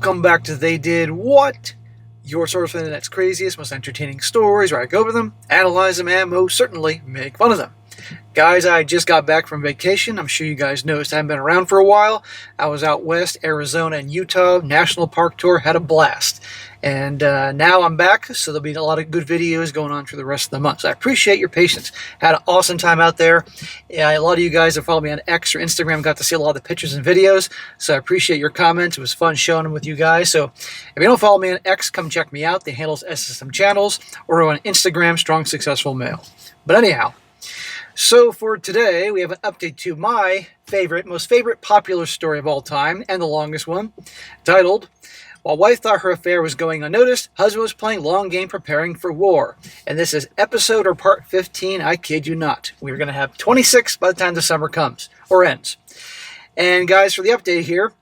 Welcome back to They Did What? Your source for the internet's craziest, most entertaining stories, where I go over them, analyze them, and most certainly make fun of them. Guys, I just got back from vacation. I'm sure you guys noticed I haven't been around for a while. I was out west, Arizona and Utah, National Park Tour, had a blast. And now I'm back, so there'll be a lot of good videos going on for the rest of the month. So I appreciate your patience. Had an awesome time out there. Yeah, a lot of you guys that follow me on X or Instagram got to see a lot of the pictures and videos, so I appreciate your comments. It was fun showing them with you guys. So if you don't follow me on X, come check me out. The handle's SSM Channels, or on Instagram, Strong Successful Male. But anyhow, so for today, we have an update to my most favorite popular story of all time, and the longest one, titled, "While Wife Thought Her Affair Was Going Unnoticed, Husband Was Playing Long Game Preparing for War." And this is episode or part 15, I kid you not. We're going to have 26 by the time the summer comes, or ends. And guys, for the update here,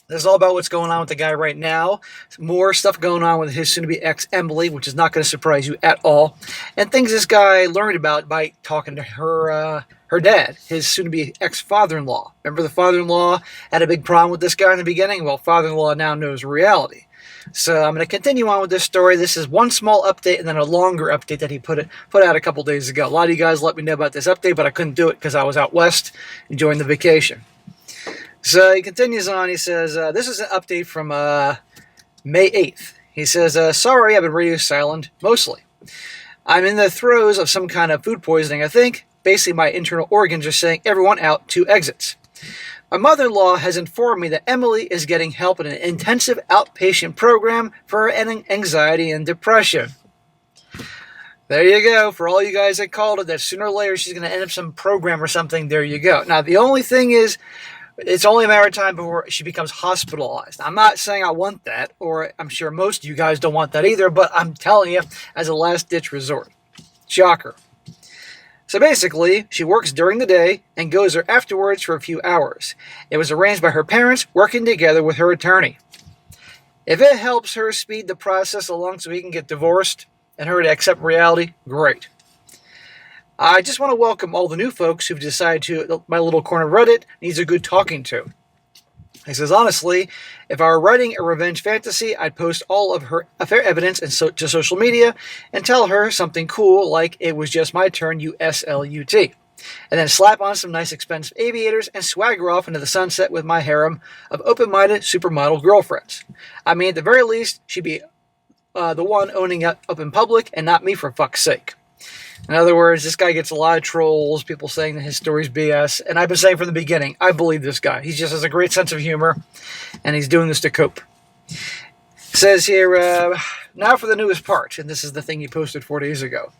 this is all about what's going on with the guy right now. More stuff going on with his soon-to-be ex, Emily, which is not going to surprise you at all. And things this guy learned about by talking to her dad, his soon-to-be ex-father-in-law. Remember, the father-in-law had a big problem with this guy in the beginning? Well, father-in-law now knows reality. So I'm going to continue on with this story. This is one small update and then a longer update that he put out a couple days ago. A lot of you guys let me know about this update, but I couldn't do it because I was out west enjoying the vacation. So he continues on. He says, this is an update from May 8th. He says, sorry, I've been radio silent, mostly. I'm in the throes of some kind of food poisoning, I think. Basically, my internal organs are saying everyone out 2 exits. My mother-in-law has informed me that Emily is getting help in an intensive outpatient program for her anxiety and depression. There you go. For all you guys that called it, that sooner or later she's going to end up some program or something, there you go. Now, the only thing is, it's only a matter of time before she becomes hospitalized. I'm not saying I want that, or I'm sure most of you guys don't want that either, but I'm telling you, as a last-ditch resort. Shocker. So basically, she works during the day and goes there afterwards for a few hours. It was arranged by her parents working together with her attorney. If it helps her speed the process along so he can get divorced and her to accept reality, great. I just want to welcome all the new folks who've decided my little corner of Reddit needs a good talking to. He says, honestly, if I were writing a revenge fantasy, I'd post all of her affair evidence to social media and tell her something cool like it was just my turn, you SLUT. And then slap on some nice expensive aviators and swagger off into the sunset with my harem of open-minded supermodel girlfriends. I mean, at the very least, she'd be the one owning up in public and not me, for fuck's sake. In other words, this guy gets a lot of trolls, people saying that his story's BS, and I've been saying from the beginning, I believe this guy. He just has a great sense of humor, and he's doing this to cope. It says here, now for the newest part, and this is the thing he posted 4 days ago.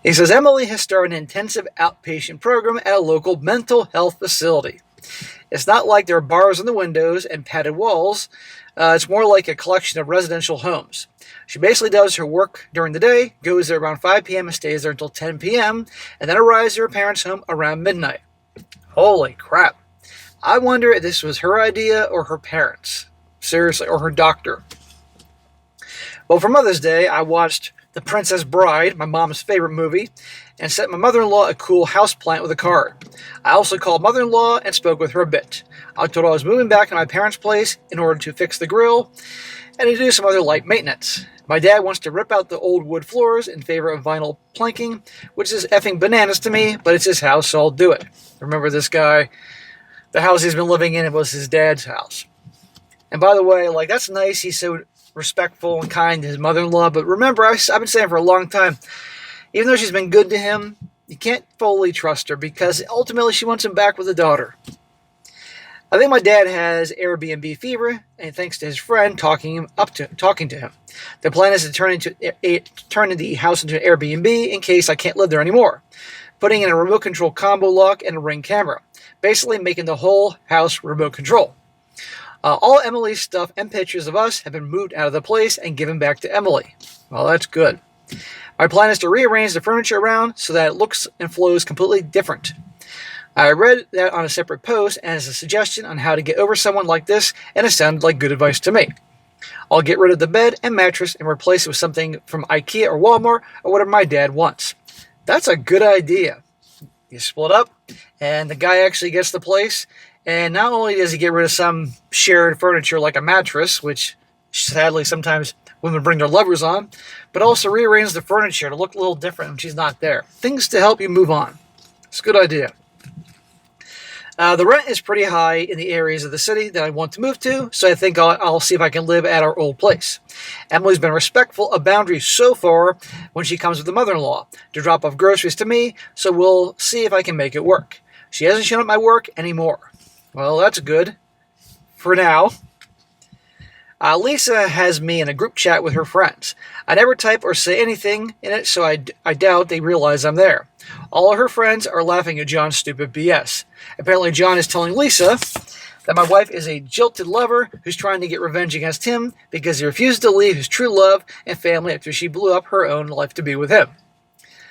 He says, Emily has started an intensive outpatient program at a local mental health facility. It's not like there are bars in the windows and padded walls. It's more like a collection of residential homes. She basically does her work during the day, goes there around 5 p.m. and stays there until 10 p.m., and then arrives at her parents' home around midnight. Holy crap. I wonder if this was her idea or her parents. Seriously, or her doctor. Well, for Mother's Day, I watched The Princess Bride, my mom's favorite movie, and sent my mother-in-law a cool houseplant with a card. I also called mother-in-law and spoke with her a bit. I told her I was moving back to my parents' place in order to fix the grill and to do some other light maintenance. My dad wants to rip out the old wood floors in favor of vinyl planking, which is effing bananas to me, but it's his house, so I'll do it. Remember this guy, the house he's been living in, it was his dad's house. And by the way, that's nice, he's so respectful and kind to his mother-in-law, but remember, I've been saying for a long time, even though she's been good to him, you can't fully trust her because ultimately she wants him back with a daughter. I think my dad has Airbnb fever, and thanks to his friend talking to him. The plan is to turn the house into an Airbnb in case I can't live there anymore, putting in a remote control combo lock and a Ring camera, basically making the whole house remote control. All Emily's stuff and pictures of us have been moved out of the place and given back to Emily. Well, that's good. My plan is to rearrange the furniture around so that it looks and flows completely different. I read that on a separate post as a suggestion on how to get over someone like this, and it sounded like good advice to me. I'll get rid of the bed and mattress and replace it with something from IKEA or Walmart or whatever my dad wants. That's a good idea. You split up, and the guy actually gets the place, And not only does he get rid of some shared furniture like a mattress, which sadly sometimes women bring their lovers on, but also rearrange the furniture to look a little different when she's not there. Things to help you move on. It's a good idea. The rent is pretty high in the areas of the city that I want to move to, so I think I'll see if I can live at our old place. Emily's been respectful of boundaries so far when she comes with the mother-in-law to drop off groceries to me, so we'll see if I can make it work. She hasn't shown up my work anymore. Well, that's good. For now. Lisa has me in a group chat with her friends. I never type or say anything in it, so I doubt they realize I'm there. All of her friends are laughing at John's stupid BS. Apparently John is telling Lisa that my wife is a jilted lover who's trying to get revenge against him because he refused to leave his true love and family after she blew up her own life to be with him.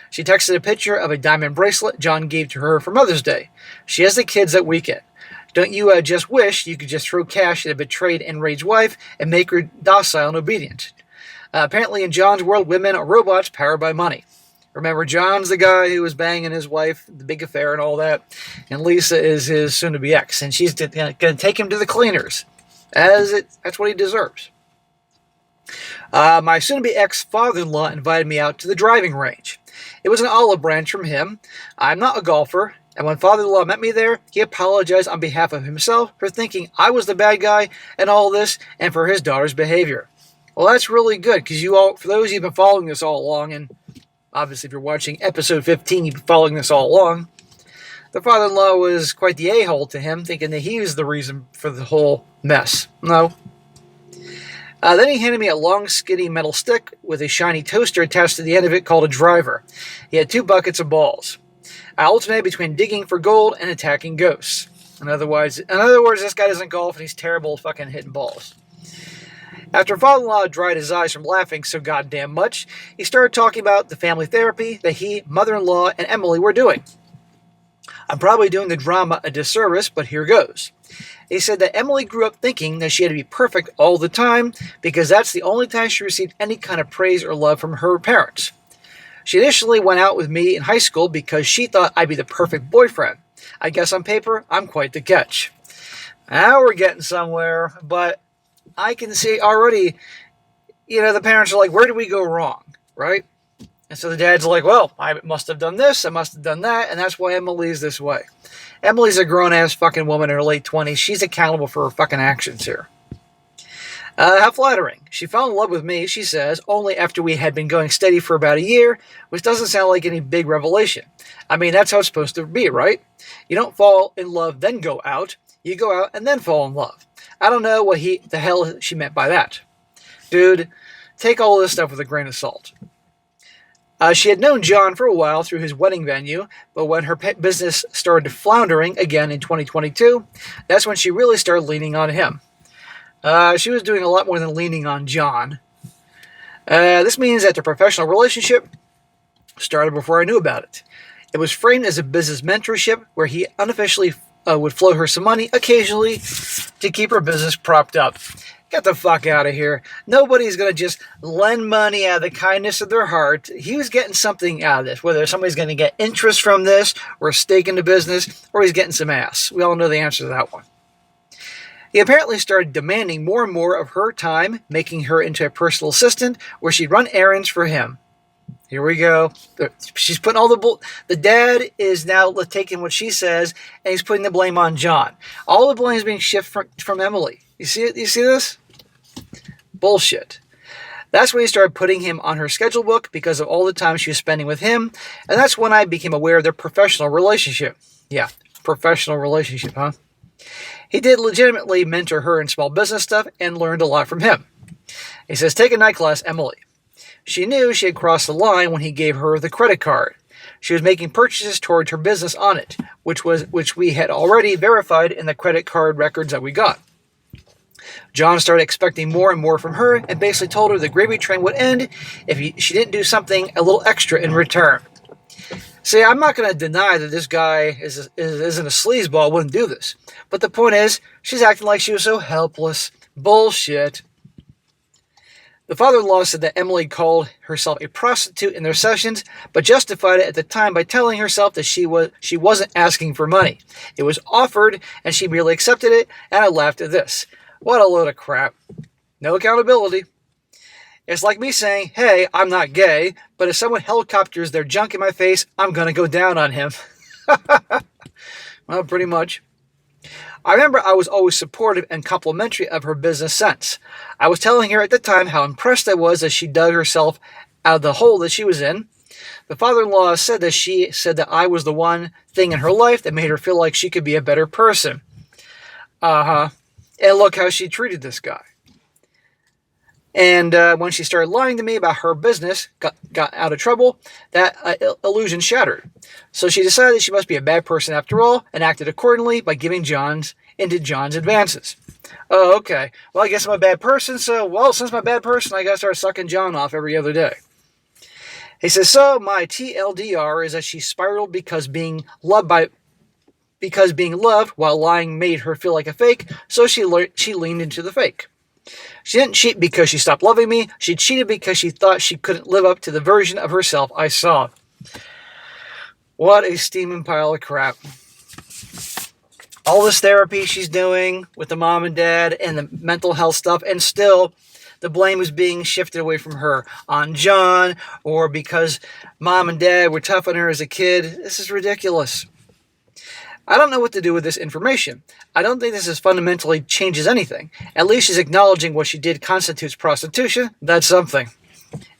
She texted a picture of a diamond bracelet John gave to her for Mother's Day. She has the kids that weekend. Don't you just wish you could just throw cash at a betrayed, enraged wife and make her docile and obedient? Apparently in John's world, women are robots powered by money. Remember, John's the guy who was banging his wife, the big affair and all that, and Lisa is his soon-to-be ex, and she's going to take him to the cleaners. That's what he deserves. My soon-to-be ex-father-in-law invited me out to the driving range. It was an olive branch from him. I'm not a golfer, and when father-in-law met me there, he apologized on behalf of himself for thinking I was the bad guy and all this, and for his daughter's behavior. Well, that's really good, because for those of you who've been following this all along, and obviously if you're watching episode 15, you've been following this all along, the father-in-law was quite the a-hole to him, thinking that he was the reason for the whole mess. No. Then he handed me a long, skinny metal stick with a shiny toaster attached to the end of it called a driver. He had 2 buckets of balls. I alternated between digging for gold and attacking ghosts. In other words, this guy doesn't golf and he's terrible at fucking hitting balls. After father-in-law dried his eyes from laughing so goddamn much, he started talking about the family therapy that he, mother-in-law, and Emily were doing. I'm probably doing the drama a disservice, but here goes. He said that Emily grew up thinking that she had to be perfect all the time because that's the only time she received any kind of praise or love from her parents. She initially went out with me in high school because she thought I'd be the perfect boyfriend. I guess on paper, I'm quite the catch. Now we're getting somewhere, but I can see already, the parents are like, where did we go wrong, right? And so the dad's like, well, I must have done this, I must have done that, and that's why Emily's this way. Emily's a grown-ass fucking woman in her late 20s. She's accountable for her fucking actions here. How flattering. She fell in love with me, she says, only after we had been going steady for about a year, which doesn't sound like any big revelation. I mean, that's how it's supposed to be, right? You don't fall in love, then go out. You go out and then fall in love. I don't know what the hell she meant by that. Dude, take all this stuff with a grain of salt. She had known John for a while through his wedding venue, but when her business started floundering again in 2022, that's when she really started leaning on him. She was doing a lot more than leaning on John. This means that their professional relationship started before I knew about it. It was framed as a business mentorship where he unofficially would flow her some money occasionally to keep her business propped up. Get the fuck out of here. Nobody's going to just lend money out of the kindness of their heart. He was getting something out of this, whether somebody's going to get interest from this, or a stake in the business, or he's getting some ass. We all know the answer to that one. He apparently started demanding more and more of her time, making her into a personal assistant, where she'd run errands for him. Here we go. She's putting all the dad is now taking what she says, and he's putting the blame on John. All the blame is being shifted from Emily. You see it? You see this? Bullshit. That's when he started putting him on her schedule book because of all the time she was spending with him, and that's when I became aware of their professional relationship. Yeah, professional relationship, huh? He did legitimately mentor her in small business stuff and learned a lot from him. He says, take a night class, Emily. She knew she had crossed the line when he gave her the credit card. She was making purchases towards her business on it, which we had already verified in the credit card records that we got. John started expecting more and more from her and basically told her the gravy train would end if she didn't do something a little extra in return. See, I'm not going to deny that this guy isn't a sleazeball, wouldn't do this. But the point is, she's acting like she was so helpless. Bullshit. The father-in-law said that Emily called herself a prostitute in their sessions, but justified it at the time by telling herself that she wasn't asking for money. It was offered, and she merely accepted it, and I laughed at this. What a load of crap. No accountability. It's like me saying, hey, I'm not gay, but if someone helicopters their junk in my face, I'm going to go down on him. Well, pretty much. I remember I was always supportive and complimentary of her business sense. I was telling her at the time how impressed I was as she dug herself out of the hole that she was in. The father-in-law said that she said that I was the one thing in her life that made her feel like she could be a better person. And look how she treated this guy. And when she started lying to me about her business, got out of trouble, that illusion shattered. So she decided she must be a bad person after all, and acted accordingly by giving into John's advances. Oh, okay. Well, I guess I'm a bad person, so, since I'm a bad person, I gotta start sucking John off every other day. He says, so my TLDR is that she spiraled because being loved while lying made her feel like a fake, so she leaned into the fake. She didn't cheat because she stopped loving me. She cheated because she thought she couldn't live up to the version of herself I saw. What a steaming pile of crap. All this therapy she's doing with the mom and dad and the mental health stuff, and still the blame is being shifted away from her on John, or because mom and dad were tough on her as a kid. This is ridiculous. I don't know what to do with this information. I don't think this fundamentally changes anything. At least she's acknowledging what she did constitutes prostitution. That's something.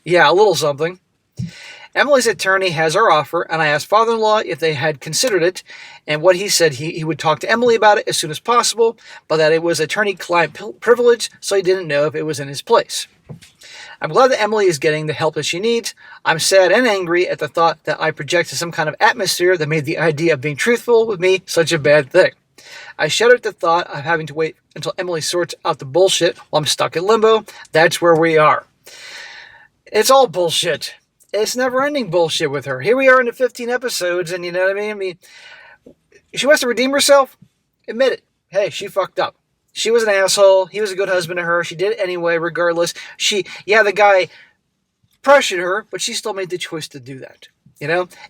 Yeah, a little something. Emily's attorney has our offer, and I asked father-in-law if they had considered it, and what he said he would talk to Emily about it as soon as possible, but that it was attorney-client privilege, so he didn't know if it was in his place. I'm glad that Emily is getting the help that she needs. I'm sad and angry at the thought that I projected some kind of atmosphere that made the idea of being truthful with me such a bad thing. I shudder at the thought of having to wait until Emily sorts out the bullshit while I'm stuck in limbo. That's where we are. It's all bullshit. It's never-ending bullshit with her. Here we are in the 15 episodes, and you know what I mean? She wants to redeem herself. Admit it. Hey, she fucked up. She was an asshole. He was a good husband to her. She did it anyway, regardless. The guy pressured her, but she still made the choice to do that,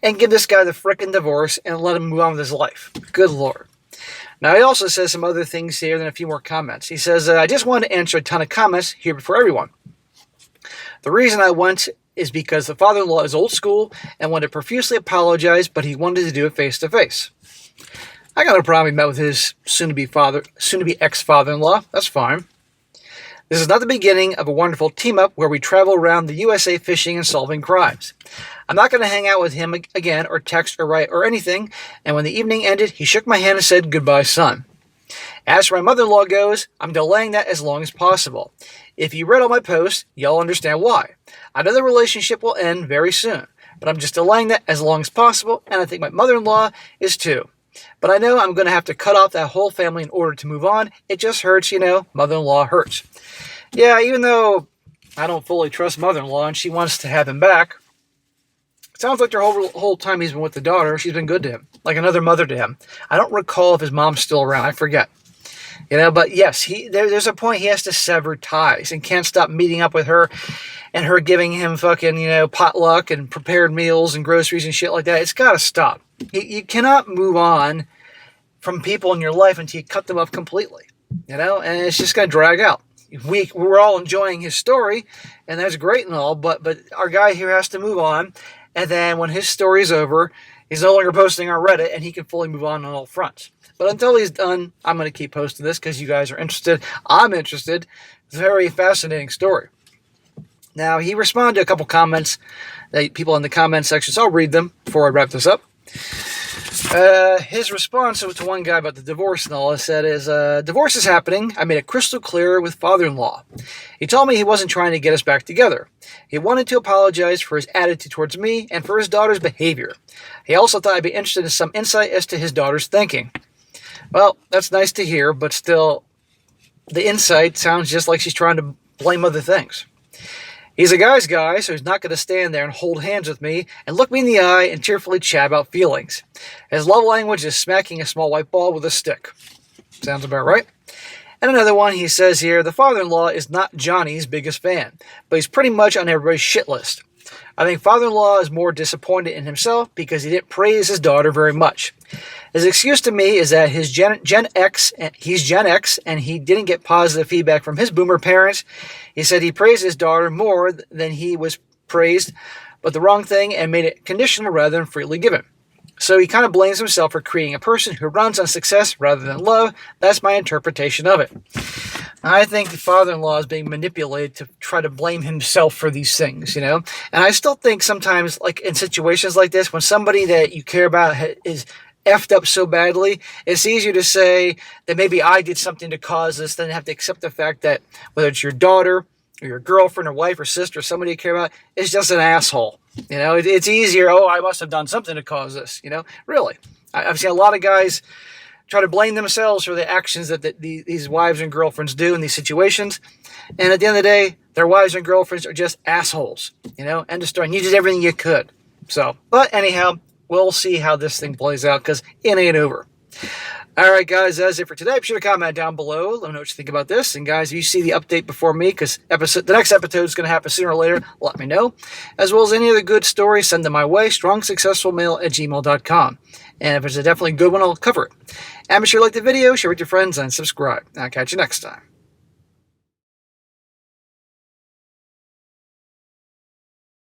and give this guy the frickin' divorce and let him move on with his life. Good Lord. Now, he also says some other things here, then a few more comments. He says, I just wanted to answer a ton of comments here before everyone. The reason I went is because the father-in-law is old school and wanted to profusely apologize, but he wanted to do it face-to-face. I got no problem he met with his soon-to-be ex-father-in-law. That's fine. This is not the beginning of a wonderful team-up where we travel around the USA fishing and solving crimes. I'm not going to hang out with him again or text or write or anything, and when the evening ended, he shook my hand and said, goodbye, son. As for my mother-in-law goes, I'm delaying that as long as possible. If you read all my posts, you'll understand why. I know the relationship will end very soon, but I'm just delaying that as long as possible, and I think my mother-in-law is too. But I know I'm going to have to cut off that whole family in order to move on. It just hurts, mother-in-law hurts. Yeah, even though I don't fully trust mother-in-law and she wants to have him back, it sounds like the whole time he's been with the daughter, she's been good to him, like another mother to him. I don't recall if his mom's still around. I forget. But yes, there's a point he has to sever ties and can't stop meeting up with her and her giving him fucking, potluck and prepared meals and groceries and shit like that. It's got to stop. You cannot move on from people in your life until you cut them off completely, and it's just going to drag out. We're all enjoying his story, and that's great and all, but our guy here has to move on, and then when his story is over, he's no longer posting on Reddit, and he can fully move on all fronts. But until he's done, I'm going to keep posting this because you guys are interested. I'm interested. It's a very fascinating story. Now, he responded to a couple comments that people in the comment section, so I'll read them before I wrap this up. His response to one guy about the divorce and all I said is, divorce is happening. I made it crystal clear with father-in-law. He told me he wasn't trying to get us back together. He wanted to apologize for his attitude towards me and for his daughter's behavior. He also thought I'd be interested in some insight as to his daughter's thinking. Well, that's nice to hear, but still, the insight sounds just like she's trying to blame other things. He's a guy's guy, so he's not going to stand there and hold hands with me and look me in the eye and tearfully chat about feelings. His love language is smacking a small white ball with a stick. Sounds about right. And another one, he says here, the father-in-law is not Johnny's biggest fan, but he's pretty much on everybody's shit list. I think father-in-law is more disappointed in himself because he didn't praise his daughter very much. His excuse to me is that he's Gen X and he didn't get positive feedback from his boomer parents. He said he praised his daughter more than he was praised, but the wrong thing, and made it conditional rather than freely given. So he kind of blames himself for creating a person who runs on success rather than love. That's my interpretation of it. I think the father-in-law is being manipulated to try to blame himself for these things, And I still think sometimes, like in situations like this, when somebody that you care about is effed up so badly, it's easier to say that maybe I did something to cause this than have to accept the fact that whether it's your daughter or your girlfriend or wife or sister or somebody you care about, is just an asshole. It's easier, I must have done something to cause this, Really. I've seen a lot of guys try to blame themselves for the actions that these wives and girlfriends do in these situations. And at the end of the day, their wives and girlfriends are just assholes, end of story. And you did everything you could. But anyhow, we'll see how this thing plays out because it ain't over. All right, guys, that's it for today. Be sure to comment down below. Let me know what you think about this. And, guys, if you see the update before me, because the next episode is going to happen sooner or later, let me know. As well as any other good stories, send them my way, strongsuccessfulmale@gmail.com. And if it's a definitely good one, I'll cover it. And be sure to like the video, share it with your friends, and subscribe. I'll catch you next time.